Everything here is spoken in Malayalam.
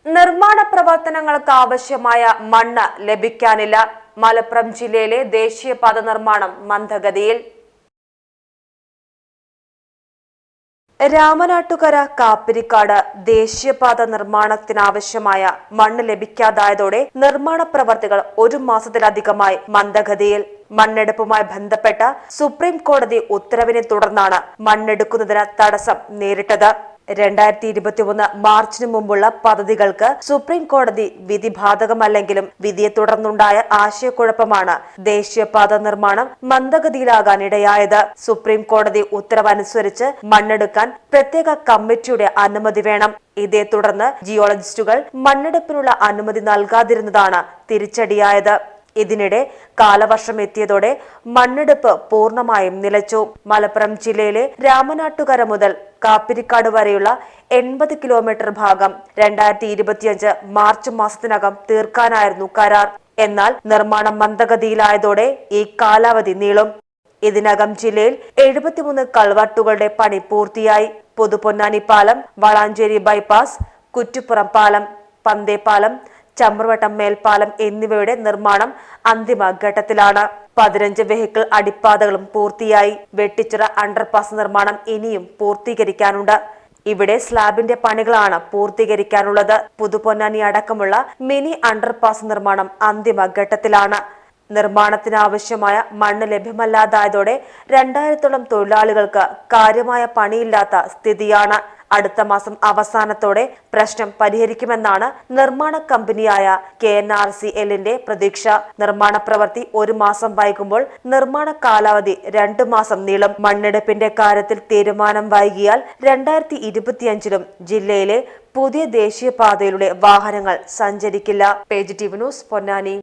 നിർമ്മാണ പ്രവർത്തനങ്ങൾക്ക് ആവശ്യമായ മണ്ണ് ലഭിക്കാനില്ല. മലപ്പുറം ജില്ലയിലെ ദേശീയപാത നിർമ്മാണം മന്ദഗതിയിൽ. രാമനാട്ടുകര കാപ്പിരിക്കാട് ദേശീയപാത നിർമ്മാണത്തിനാവശ്യമായ മണ്ണ് ലഭിക്കാതായതോടെ നിർമ്മാണ പ്രവർത്തികൾ ഒരു മാസത്തിലധികമായി മന്ദഗതിയിൽ. മണ്ണെടുപ്പുമായി ബന്ധപ്പെട്ട സുപ്രീം കോടതി ഉത്തരവിനെ തുടർന്നാണ് മണ്ണെടുക്കുന്നതിന് തടസ്സം നേരിട്ടത്. 2021 മാർച്ചിന് മുമ്പുള്ള പദ്ധതികൾക്ക് സുപ്രീം കോടതി വിധി ബാധകമല്ലെങ്കിലും വിധിയെ തുടർന്നുണ്ടായ ആശയക്കുഴപ്പമാണ് ദേശീയപാത നിർമ്മാണം മന്ദഗതിയിലാകാനിടയായത്. സുപ്രീം കോടതി ഉത്തരവനുസരിച്ച് മണ്ണെടുക്കാൻ പ്രത്യേക കമ്മിറ്റിയുടെ അനുമതി വേണം. ഇതേ തുടർന്ന് ജിയോളജിസ്റ്റുകൾ മണ്ണെടുപ്പിനുള്ള അനുമതി നൽകാതിരുന്നതാണ് തിരിച്ചടിയായത്. ഇതിനിടെ കാലവർഷം എത്തിയതോടെ മണ്ണെടുപ്പ് പൂർണ്ണമായും നിലച്ചു. മലപ്പുറം ജില്ലയിലെ രാമനാട്ടുകര മുതൽ കാപ്പിരിക്കാട് വരെയുള്ള 80 കിലോമീറ്റർ ഭാഗം 2025 മാർച്ച് മാസത്തിനകം തീർക്കാനായിരുന്നു കരാർ. എന്നാൽ നിർമ്മാണം മന്ദഗതിയിലായതോടെ ഈ കാലാവധി നീളും. ഇതിനകം ജില്ലയിൽ 73 കൾവർട്ടുകളുടെ പണി പൂർത്തിയായി. പുതുപൊന്നാനി പാലം, വളാഞ്ചേരി ബൈപ്പാസ്, കുറ്റിപ്പുറം പാലം, പന്തേപ്പാലം, ചമ്രവട്ടം മേൽപ്പാലം എന്നിവയുടെ നിർമ്മാണം അന്തിമഘട്ടത്തിലാണ്. 15 വെഹിക്കിൾ അടിപ്പാതകളും പൂർത്തിയായി. വെട്ടിച്ചിറ അണ്ടർപാസ് നിർമ്മാണം ഇനിയും പൂർത്തീകരിക്കാനുണ്ട്. ഇവിടെ സ്ലാബിന്റെ പണികളാണ് പൂർത്തീകരിക്കാനുള്ളത്. പുതുപൊന്നാനി അടക്കമുള്ള മിനി അണ്ടർപാസ് നിർമ്മാണം അന്തിമഘട്ടത്തിലാണ്. നിർമ്മാണത്തിനാവശ്യമായ മണ്ണ് ലഭ്യമല്ലാതായതോടെ 2000-ഓളം തൊഴിലാളികൾക്ക് കാര്യമായ പണിയില്ലാത്ത സ്ഥിതിയാണ്. അടുത്ത മാസം അവസാനത്തോടെ പ്രശ്നം പരിഹരിക്കുമെന്നാണ് നിർമ്മാണ കമ്പനിയായ KNRCLന്റെ പ്രതീക്ഷ. നിർമ്മാണ പ്രവൃത്തി ഒരു മാസം വൈകുമ്പോൾ നിർമ്മാണ കാലാവധി 2 മാസം നീളും. മണ്ണെടുപ്പിന്റെ കാര്യത്തിൽ തീരുമാനം വൈകിയാൽ 2025-ലും ജില്ലയിലെ പുതിയ ദേശീയപാതയിലൂടെ വാഹനങ്ങൾ സഞ്ചരിക്കില്ല. Page TV news, Ponnani.